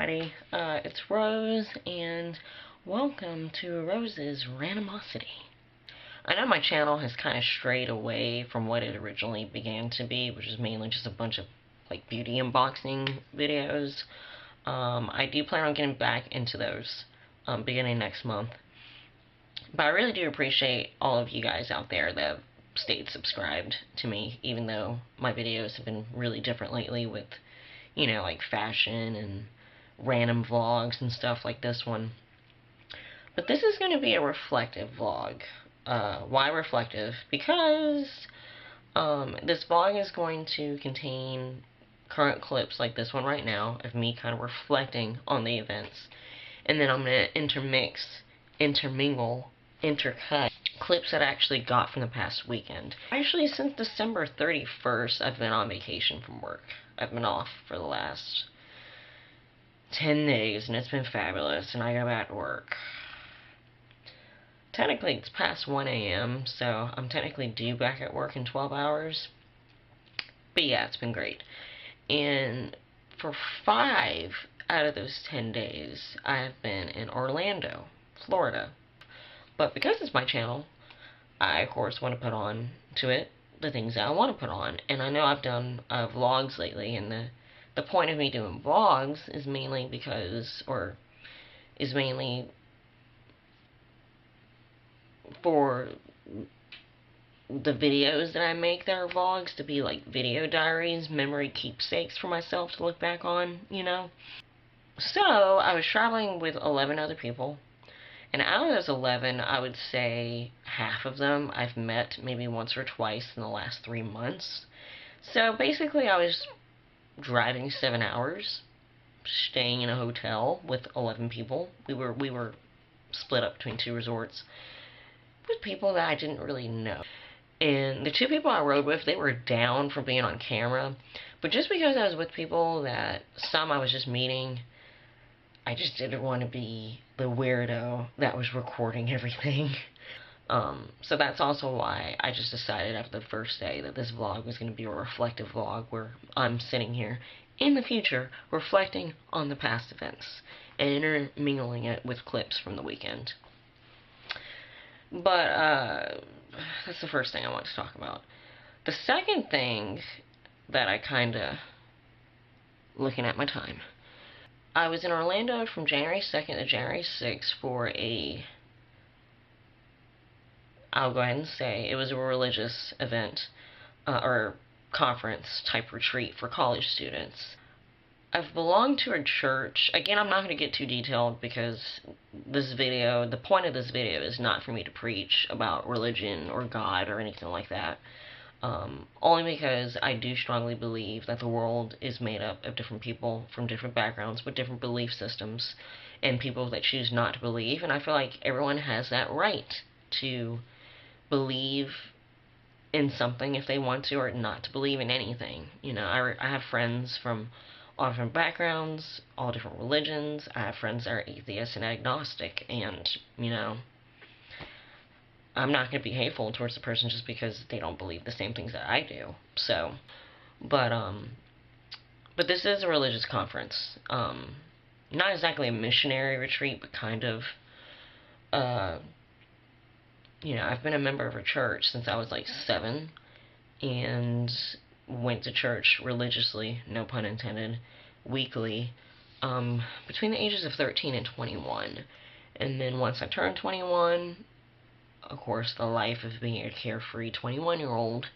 everybody. It's Rose, and welcome to Rose's Randomosity. I know my channel has kind of strayed away from what it originally began to be, which is mainly just a bunch of beauty unboxing videos. I do plan on getting back into those beginning next month. But I really do appreciate all of you guys out there that have stayed subscribed to me, even though my videos have been really different lately with, like fashion and random vlogs and stuff like this one. But this is going to be a reflective vlog. Why reflective? Because this vlog is going to contain current clips like this one right now of me kind of reflecting on the events. And then I'm going to intermingle, intercut clips that I actually got from the past weekend. Actually, since December 31st, I've been on vacation from work. I've been off for the last 10 days, and it's been fabulous, and I go back to work. Technically, it's past 1 a.m., so I'm technically due back at work in 12 hours. But yeah, it's been great. And for 5 out of those 10 days, I have been in Orlando, Florida. But because it's my channel, I, of course, want to put on to it the things that I want to put on. And I know I've done vlogs lately, and the point of me doing vlogs is mainly for the videos that I make that are vlogs to be like video diaries, memory keepsakes for myself to look back on, So, I was traveling with 11 other people. And out of those 11, I would say half of them I've met maybe once or twice in the last 3 months. So basically, I was driving 7 hours, staying in a hotel with 11 people. We were split up between 2 resorts with people that I didn't really know. And the 2 people I rode with, they were down for being on camera. But just because I was with people that some I was just meeting, I just didn't want to be the weirdo that was recording everything. So that's also why I just decided after the first day that this vlog was going to be a reflective vlog where I'm sitting here in the future reflecting on the past events and intermingling it with clips from the weekend. But that's the first thing I want to talk about. The second thing that I looking at my time, I was in Orlando from January 2nd to January 6th for I'll go ahead and say, it was a religious event, or conference type retreat for college students. I've belonged to a church. Again, I'm not going to get too detailed because the point of this video is not for me to preach about religion or God or anything like that. Only because I do strongly believe that the world is made up of different people from different backgrounds with different belief systems and people that choose not to believe, and I feel like everyone has that right to believe in something if they want to, or not to believe in anything. I have friends from all different backgrounds, all different religions. I have friends that are atheists and agnostic, and, I'm not going to be hateful towards the person just because they don't believe the same things that I do. So, but this is a religious conference. Not exactly a missionary retreat, but kind of, I've been a member of a church since I was like 7, and went to church religiously, no pun intended, weekly, between the ages of 13 and 21. And then once I turned 21, of course, the life of being a carefree 21-year-old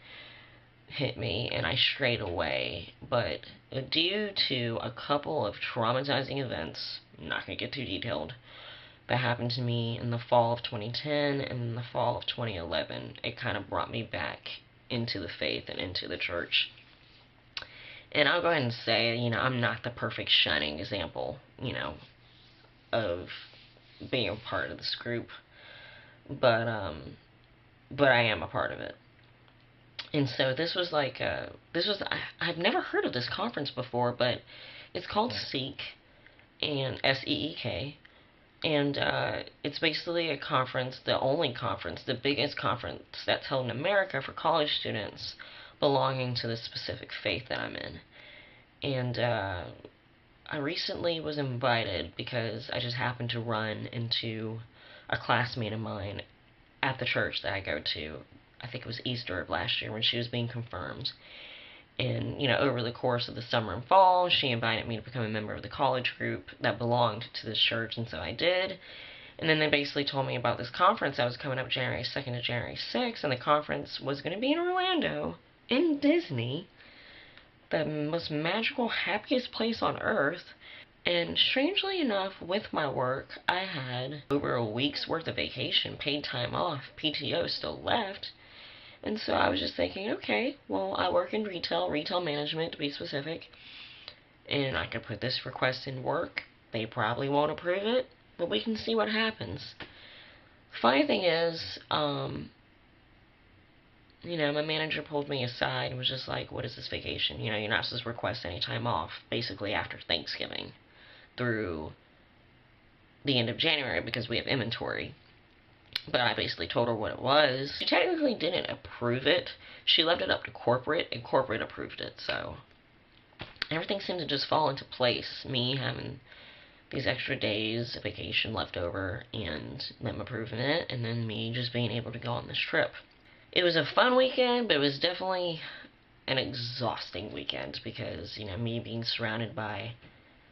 hit me, and I strayed away. But due to a couple of traumatizing events, I'm not going to get too detailed, that happened to me in the fall of 2010 and in the fall of 2011, it kind of brought me back into the faith and into the church. And I'll go ahead and say, I'm not the perfect shining example, of being a part of this group. But I am a part of it. And so this was I've never heard of this conference before, but it's called Seek, and S-E-E-K, and it's basically a conference, the biggest conference that's held in America for college students belonging to the specific faith that I'm in. And I recently was invited because I just happened to run into a classmate of mine at the church that I go to. I think it was Easter of last year when she was being confirmed. And, you know, over the course of the summer and fall, she invited me to become a member of the college group that belonged to this church, and so I did. And then they basically told me about this conference that was coming up January 2nd to January 6th, and the conference was going to be in Orlando, in Disney, the most magical, happiest place on earth. And strangely enough, with my work, I had over a week's worth of vacation, paid time off, PTO still left. And so I was just thinking, okay, well, I work in retail management to be specific, and I could put this request in work. They probably won't approve it, but we can see what happens. Funny thing is, you know, my manager pulled me aside and was just like, what is this vacation? You know, you're not supposed to request any time off, basically after Thanksgiving through the end of January because we have inventory. But I basically told her what it was. She technically didn't approve it. She left it up to corporate, and corporate approved it, so everything seemed to just fall into place. Me having these extra days of vacation left over, and them approving it, and then me just being able to go on this trip. It was a fun weekend, but it was definitely an exhausting weekend because, you know, me being surrounded by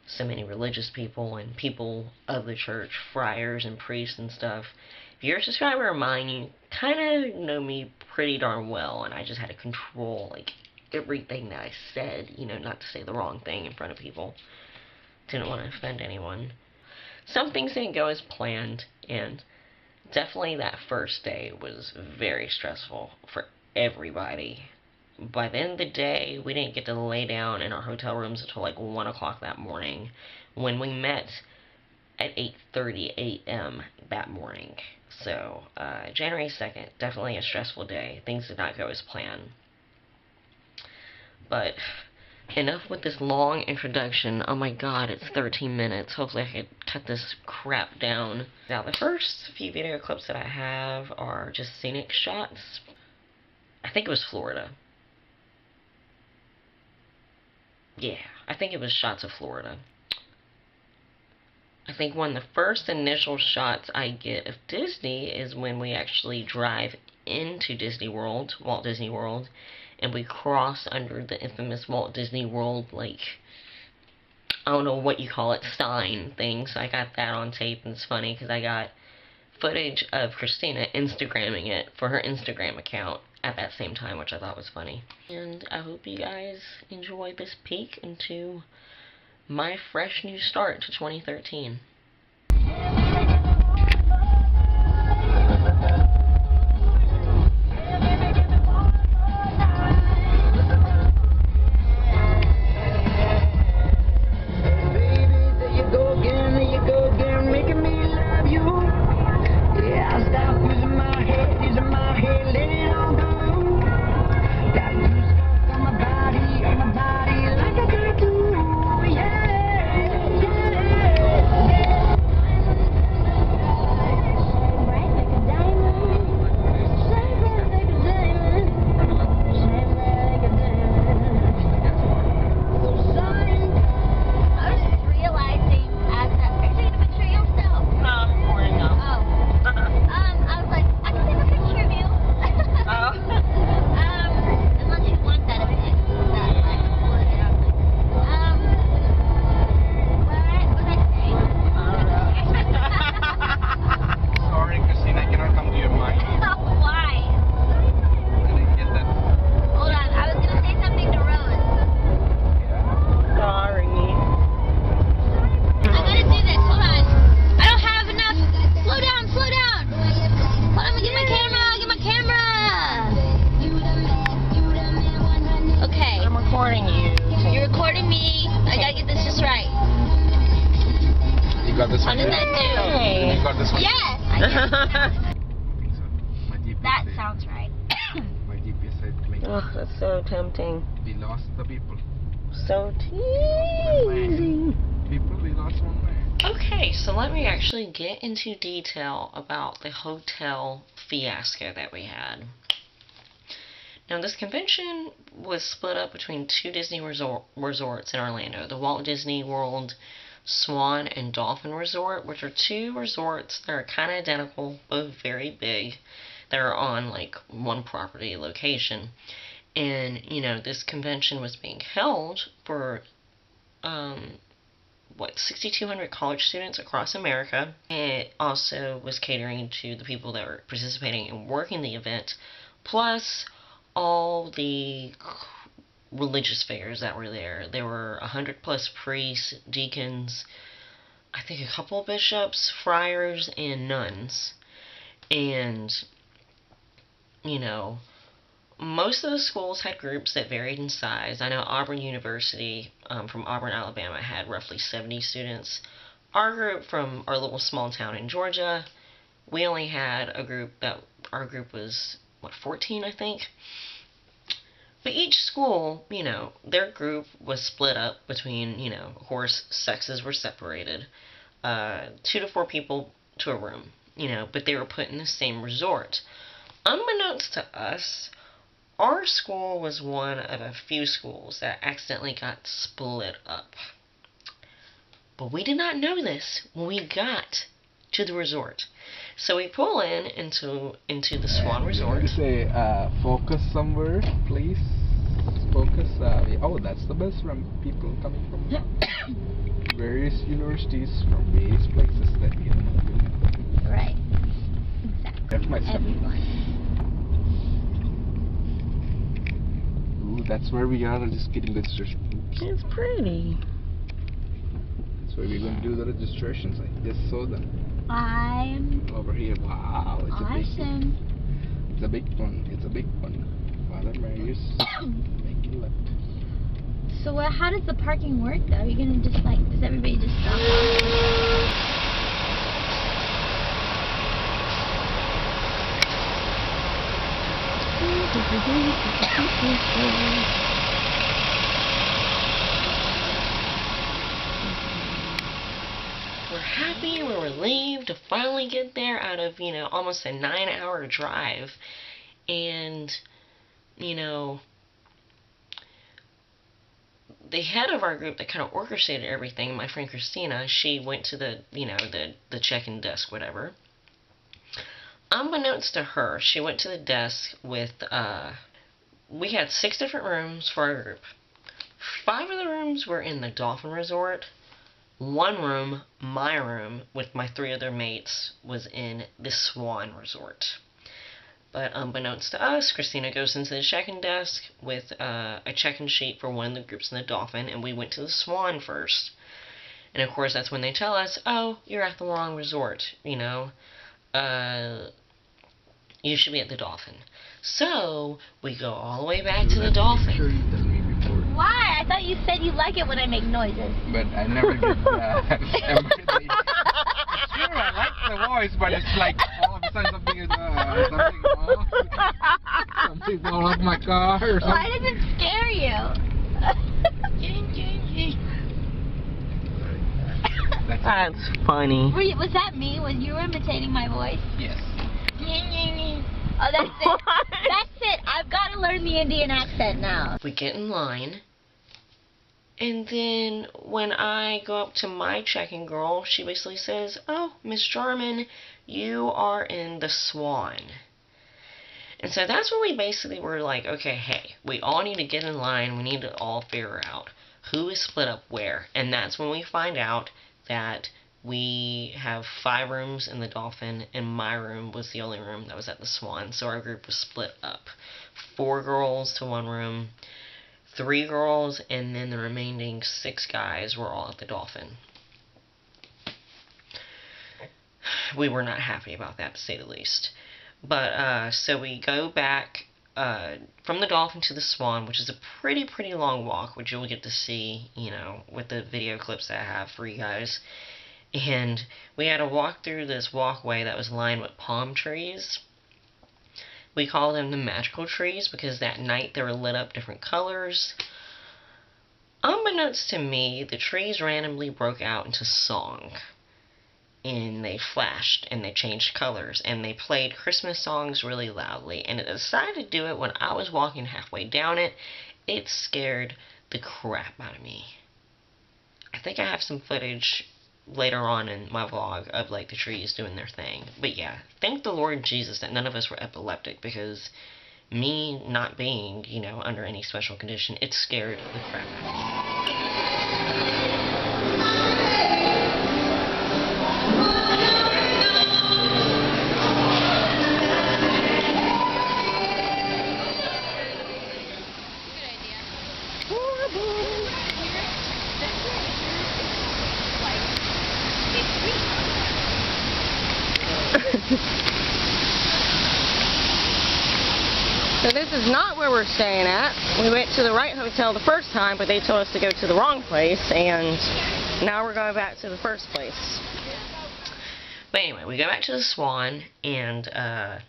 so many religious people and people of the church, friars and priests and stuff. If you're a subscriber of mine, you kind of know me pretty darn well, and I just had to control, like, everything that I said, you know, not to say the wrong thing in front of people. Didn't want to offend anyone. Some things didn't go as planned, and definitely that first day was very stressful for everybody. By the end of the day, we didn't get to lay down in our hotel rooms until like 1 o'clock that morning, when we met at 8:30 a.m. that morning. So, January 2nd, definitely a stressful day. Things did not go as planned. But enough with this long introduction. Oh my god, it's 13 minutes. Hopefully I could cut this crap down. Now, the first few video clips that I have are just scenic shots. I think it was Florida. Yeah, I think it was shots of Florida. I think one of the first initial shots I get of Disney is when we actually drive into Disney World, Walt Disney World, and we cross under the infamous Walt Disney World, like, I don't know what you call it, sign thing. So I got that on tape, and it's funny because I got footage of Christina Instagramming it for her Instagram account at that same time, which I thought was funny. And I hope you guys enjoy this peek into my fresh new start to 2013. got this one? How did that do? Hey. You got this one? Yes! That sounds right. My GPS said to me. Oh, that's so tempting. We lost the people. So teasing. People, we lost one man. Okay, so let me actually get into detail about the hotel fiasco that we had. Now, this convention was split up between two Disney resorts in Orlando, the Walt Disney World Swan and Dolphin Resort, which are two resorts that are kind of identical, both very big, that are on, like, one property location. And, you know, this convention was being held for, 6,200 college students across America. It also was catering to the people that were participating and working the event, plus all the religious figures that were there. There were 100 plus priests, deacons, I think a couple of bishops, friars, and nuns. And, you know, most of the schools had groups that varied in size. I know Auburn University from Auburn, Alabama had roughly 70 students. Our group from our little small town in Georgia, we only had a group our group was, 14, I think. But each school, you know, their group was split up between, you know, of course, sexes were separated. 2 to 4 people to a room, you know, but they were put in the same resort. Unbeknownst to us, our school was one of a few schools that accidentally got split up. But we did not know this when we got to the resort. So we pull into the Swan Resort. You say focus somewhere, please. Focus. Oh, that's the bus from people coming from various universities, from various places that we know. Right. Exactly. That's my stuff. Everyone. Ooh, that's where we are. Just getting registration. It's pretty. That's where we're going to do the registrations. I just saw them I'm over here. Wow, it's a big one. awesome. It's a big one. It's a big one. Father Marius, make it left. So how does the parking work though? Are you gonna just like, does everybody just stop off? We're happy, we're relieved to finally get there out of, you know, almost a 9-hour drive. And, you know, the head of our group that kind of orchestrated everything, my friend Christina, she went to the, you know, the check-in desk, whatever. Unbeknownst to her, she went to the desk with, we had 6 different rooms for our group. 5 of the rooms were in the Dolphin Resort. 1 room, my room, with my 3 other mates, was in the Swan Resort. But unbeknownst to us, Christina goes into the check-in desk with a check-in sheet for one of the groups in the Dolphin, and we went to the Swan first. And of course, that's when they tell us, oh, you're at the wrong resort, you know. You should be at the Dolphin. So, we go all the way back to the Dolphin. Sure, you tell me before. Why? I thought you said you like it when I make noises. But I never did embroidery. Sure, I like the voice, but it's like all of a sudden something is something wrong. Something fall off my car or something. Why does it scare you? That's funny. Was that me when you were imitating my voice? Yes. Oh, that's it. That's it. I've got to learn the Indian accent now. We get in line, and then when I go up to my check-in girl, she basically says, oh, Miss Jarman, you are in the Swan. And so that's when we basically were like, okay, hey, we all need to get in line. We need to all figure out who is split up where. And that's when we find out that we have 5 rooms in the Dolphin, and my room was the only room that was at the Swan. So our group was split up. 4 girls to 1 room, 3 girls, and then the remaining 6 guys were all at the Dolphin. We were not happy about that, to say the least. But, so we go back from the Dolphin to the Swan, which is a pretty long walk, which you'll get to see, you know, with the video clips that I have for you guys. And we had to walk through this walkway that was lined with palm trees. We call them the magical trees because that night they were lit up different colors. Unbeknownst to me, the trees randomly broke out into song. and they flashed, and they changed colors, and they played Christmas songs really loudly, and it decided to do it when I was walking halfway down it. It scared the crap out of me. I think I have some footage later on in my vlog of, like, the trees doing their thing. But yeah, thank the Lord Jesus that none of us were epileptic, because me not being, you know, under any special condition, it scared the crap out of me. So this is not where we're staying at. We went to the right hotel the first time, but they told us to go to the wrong place, and now we're going back to the first place. But anyway, we go back to the Swan, and of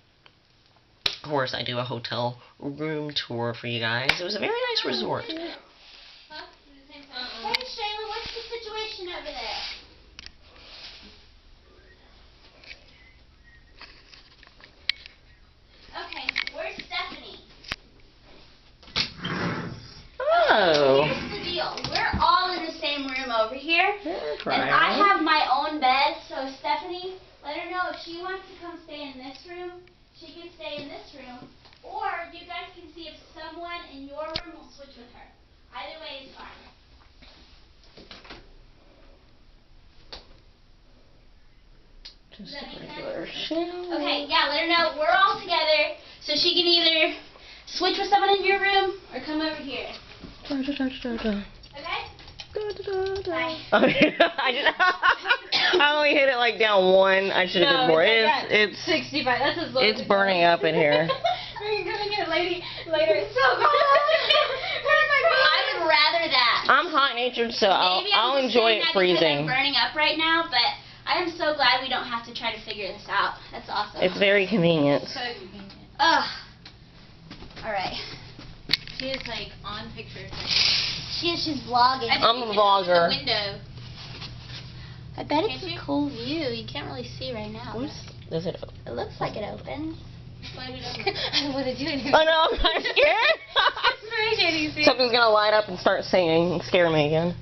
course I do a hotel room tour for you guys. It was a very nice resort. Hey, Shayla, what's the situation over there? Okay, where's Stephanie? Oh. Here's the deal. We're all in the same room over here. That's And I have my own bed, so Stephanie, let her know if she wants to come stay in this room, she can stay in this room. Or you guys can see if someone in your room will switch with her. Either way is fine. Just Does that make regular sense? shower. Okay, yeah, let her know we're all together, so she can either switch with someone in your room or come over here. Okay? Bye. I only hit it like down one. I should have did more. It's 65. That's as low it's burning up in here. We're gonna get later. It's so cold. I would rather that. I'm hot natured, so I'll enjoy it freezing. I'm burning up right now, but I am so glad we don't have to try to figure this out. That's awesome. It's very convenient. so convenient. Ugh. All right. She is like on pictures. She's vlogging. I'm a vlogger. The window. I bet it's Can't you? a cool view. You can't really see right now. Does it? It looks like it opens. Slide it over. I don't want to do anything. Oh no, I'm kind of scared. It's very shady. See? Something's gonna light up and start singing and scare me again.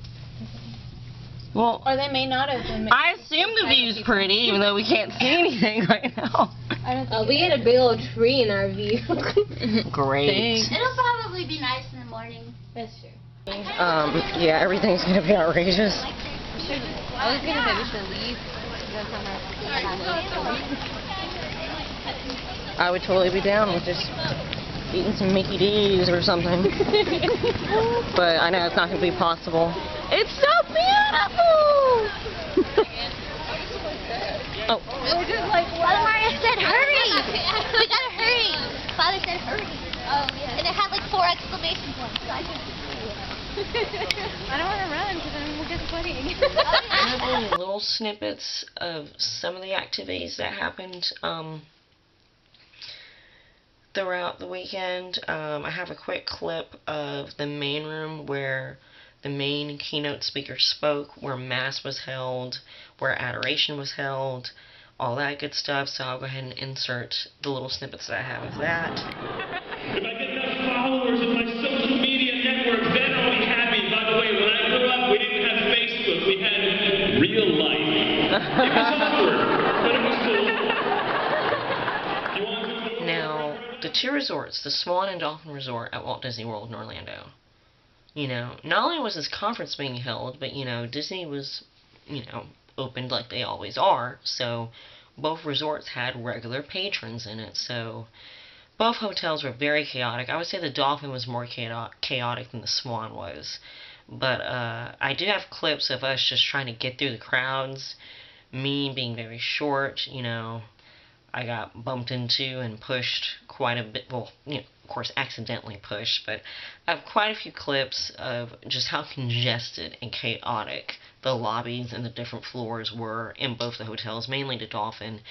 Well, Or they may not open. I assume the view's pretty, even though we can't see anything right now. I don't think we get a big old tree in our view. Great. It'll probably be nice in the morning. That's true. Yeah, everything's gonna be outrageous. I was gonna say we should leave. I would totally be down with just eating some Mickey D's or something. But I know it's not going to be possible. It's so beautiful! Oh. We're just like, Father Mario said hurry! We gotta hurry! Father said hurry. Oh, yeah. And it had like 4 exclamation points. So I don't want to run because then we'll get sweaty. I have only little snippets of some of the activities that happened throughout the weekend. I have a quick clip of the main room where the main keynote speaker spoke, where Mass was held, where Adoration was held, all that good stuff. So I'll go ahead and insert the little snippets that I have of that. If I get enough followers in my social media network, then I'll be happy. By the way, when I grew up, we didn't have Facebook. We had real life. It was awkward, but it was cool. You want to Now, the 2 resorts, the Swan and Dolphin Resort at Walt Disney World in Orlando, you know, not only was this conference being held, but, you know, Disney was, you know, opened like they always are, so both resorts had regular patrons in it, so both hotels were very chaotic. I would say the Dolphin was more chaotic than the Swan was, but I do have clips of us just trying to get through the crowds, me being very short, you know, I got bumped into and pushed quite a bit, well, you know, of course accidentally pushed, but I have quite a few clips of just how congested and chaotic the lobbies and the different floors were in both the hotels, mainly the Dolphin.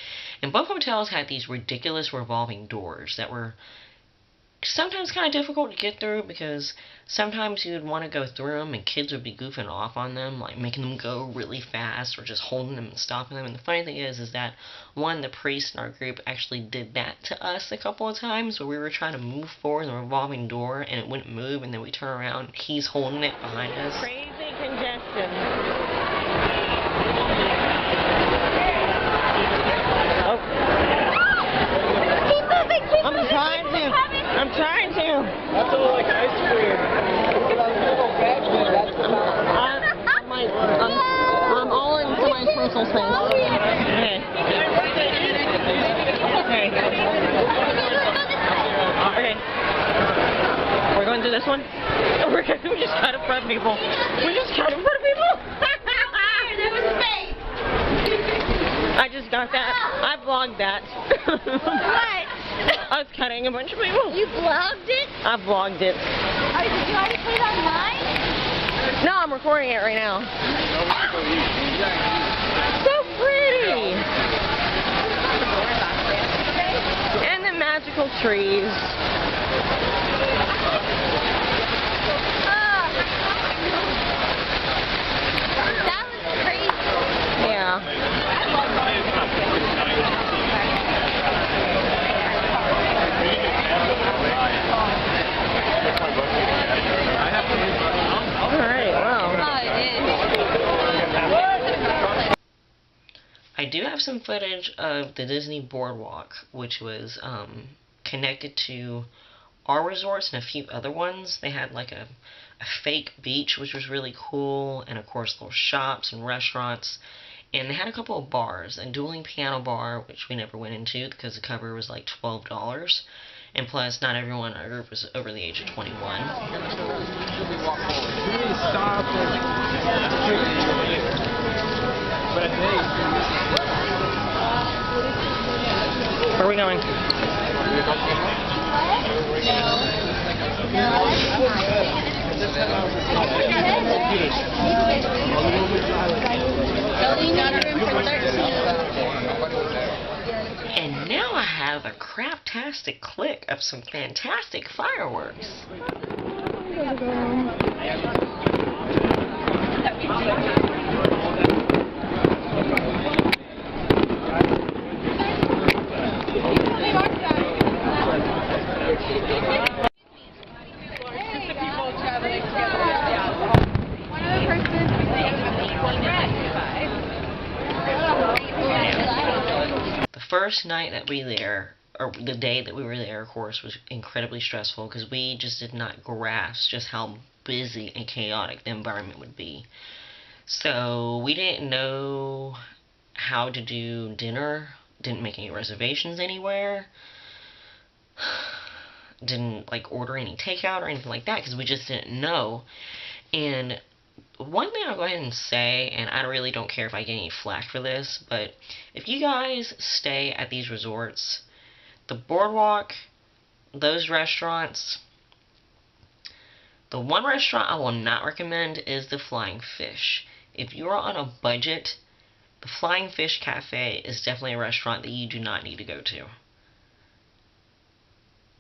And both hotels had these ridiculous revolving doors that were sometimes kind of difficult to get through because sometimes you'd want to go through them and kids would be goofing off on them, like making them go really fast or just holding them and stopping them. And the funny thing is that the priest in our group actually did that to us a couple of times where we were trying to move forward in the revolving door and it wouldn't move, and then we turn around and he's holding it behind us. Crazy congestion. Oh. I'm trying to. That's all like ice cream. I'm all into my personal space. Okay. Okay. We're going through this one? We just got in front of people. We just got in front of people. There was space. I just got that. I vlogged that. What? I was cutting a bunch of people. You vlogged it? I vlogged it. Oh, did you already put it online? No, I'm recording it right now. So pretty. And the magical trees. That was crazy. Yeah. Alright, wow. I do have some footage of the Disney Boardwalk, which was connected to our resorts and a few other ones. They had like a fake beach, which was really cool, and of course little shops and restaurants. And they had a couple of bars, a dueling piano bar, which we never went into because the cover was like $12. And plus, not everyone in our group was over the age of 21. Where are we going? And now I have a craptastic clip of some fantastic fireworks. The first night that we were there, or the day that we were there, of course, was incredibly stressful because we just did not grasp just how busy and chaotic the environment would be. So we didn't know how to do dinner, didn't make any reservations anywhere, didn't like order any takeout or anything like that because we just didn't know. And one thing I'll go ahead and say, and I really don't care if I get any flack for this, but if you guys stay at these resorts, the Boardwalk, those restaurants, the one restaurant I will not recommend is the Flying Fish. If you are on a budget, the Flying Fish Cafe is definitely a restaurant that you do not need to go to,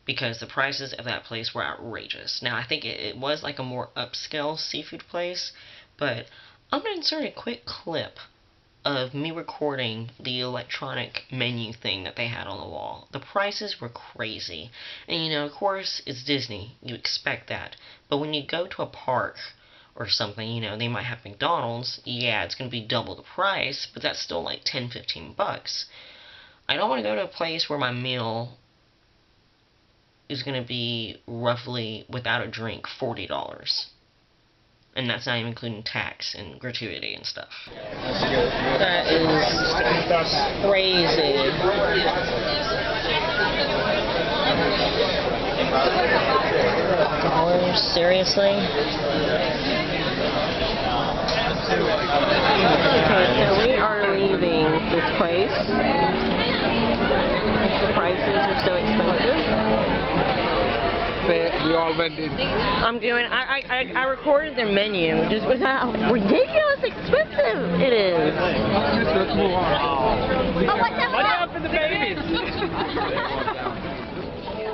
because the prices of that place were outrageous. Now, I think it was like a more upscale seafood place, but I'm going to insert a quick clip of me recording the electronic menu thing that they had on the wall. The prices were crazy. And, you know, of course, it's Disney. You expect that. But when you go to a park or something, you know, they might have McDonald's. Yeah, it's going to be double the price, but that's still like $10-15 bucks. I don't want to go to a place where my meal is going to be roughly, without a drink, $40. And that's not even including tax and gratuity and stuff. That is crazy. Seriously? Okay, so we are leaving this place. The prices are so expensive. We all went in. I recorded their menu, just with how ridiculous expensive it is. Let's move on. Oh, what's up? Watch out for the babies.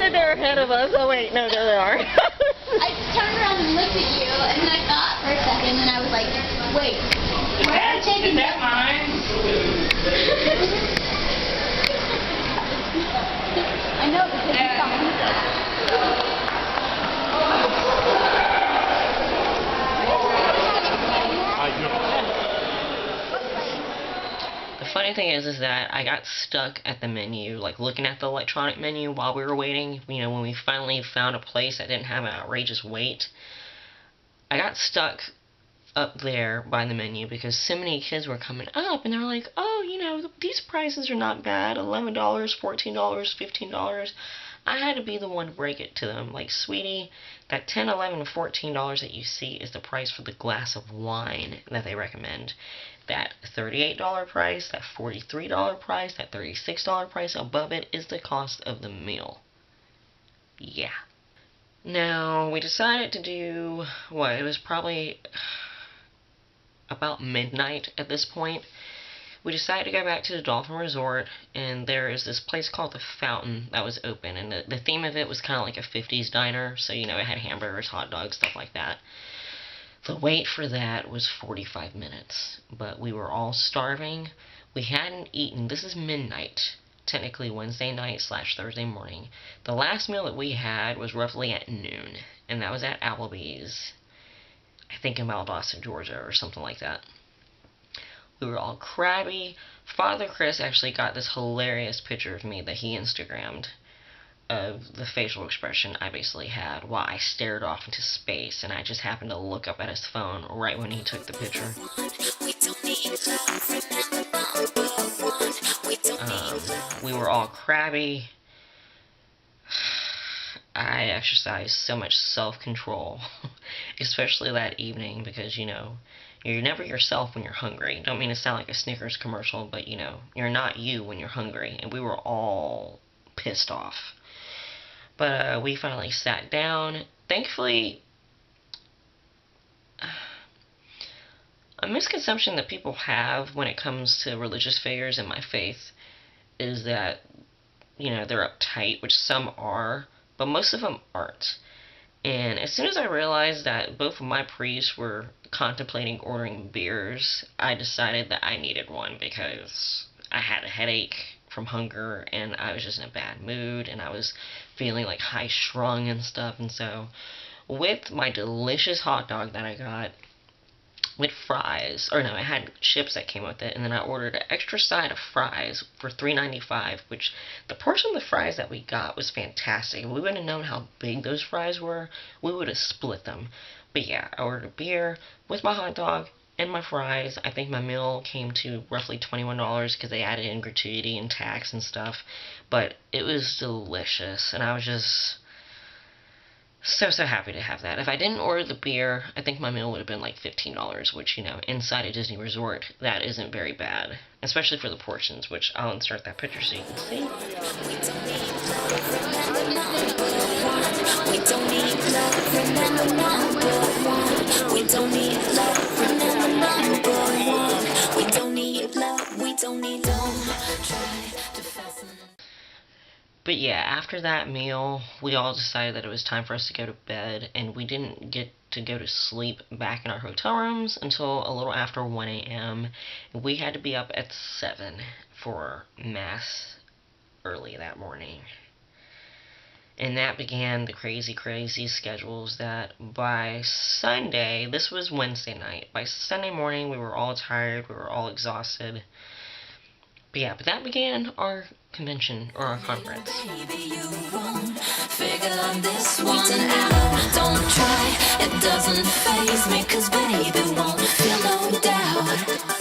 that they're ahead of us. Oh wait, no, there they are. I just turned around and looked at you, and then I thought for a second, and I was like, wait, where are they taking this? I know, because you saw me. The funny thing is that I got stuck at the menu, like looking at the electronic menu while we were waiting. You know, when we finally found a place that didn't have an outrageous wait, I got stuck up there by the menu because so many kids were coming up and they were like, oh, you know, these prices are not bad, $11, $14, $15. I had to be the one to break it to them, like, sweetie, that $10, $11, $14 that you see is the price for the glass of wine that they recommend. That $38 price, that $43 price, that $36 price above it is the cost of the meal. Yeah. Now, we decided to do, it was probably about midnight at this point. We decided to go back to the Dolphin Resort, and there is this place called the Fountain that was open, and the theme of it was kind of like a 50s diner, so, you know, it had hamburgers, hot dogs, stuff like that. The wait for that was 45 minutes, but we were all starving. We hadn't eaten. This is midnight, technically Wednesday night / Thursday morning. The last meal that we had was roughly at noon, and that was at Applebee's, I think in Valdosta, Georgia, or something like that. We were all crabby. Father Chris actually got this hilarious picture of me that he Instagrammed of the facial expression I basically had while I stared off into space, and I just happened to look up at his phone right when he took the picture. We were all crabby. I exercised so much self-control, especially that evening, because, you know, you're never yourself when you're hungry. Don't mean to sound like a Snickers commercial, but, you know, you're not you when you're hungry, and we were all pissed off. But we finally sat down. Thankfully, a misconception that people have when it comes to religious figures in my faith is that, you know, they're uptight, which some are, but most of them aren't. And as soon as I realized that both of my priests were contemplating ordering beers, I decided that I needed one because I had a headache from hunger, and I was just in a bad mood, and I was feeling like high-strung and stuff. And so, with my delicious hot dog that I got, with fries, or no, I had chips that came with it, and then I ordered an extra side of fries for $3.95, which the portion of the fries that we got was fantastic. If we would have known how big those fries were, we would have split them. But yeah, I ordered a beer with my hot dog and my fries. I think my meal came to roughly $21 because they added in gratuity and tax and stuff. But it was delicious, and I was just so happy to have that. If I didn't order the beer, I think my meal would have been like $15, which, you know, inside a Disney resort, that isn't very bad. Especially for the portions, which I'll insert that picture so you can see. We don't need love, remember number one. We don't need love, remember number one. We don't need love, we don't need love. Try to fasten. But yeah, after that meal, we all decided that it was time for us to go to bed, and we didn't get to go to sleep back in our hotel rooms until a little after 1 a.m. We had to be up at 7 for Mass early that morning. And that began the crazy schedules that by Sunday, this was Wednesday night, by Sunday morning we were all tired, we were all exhausted. But yeah, that began our convention, or our conference. Baby, you won't figure this one out. Don't try, it doesn't faze me, 'cause baby won't feel no doubt.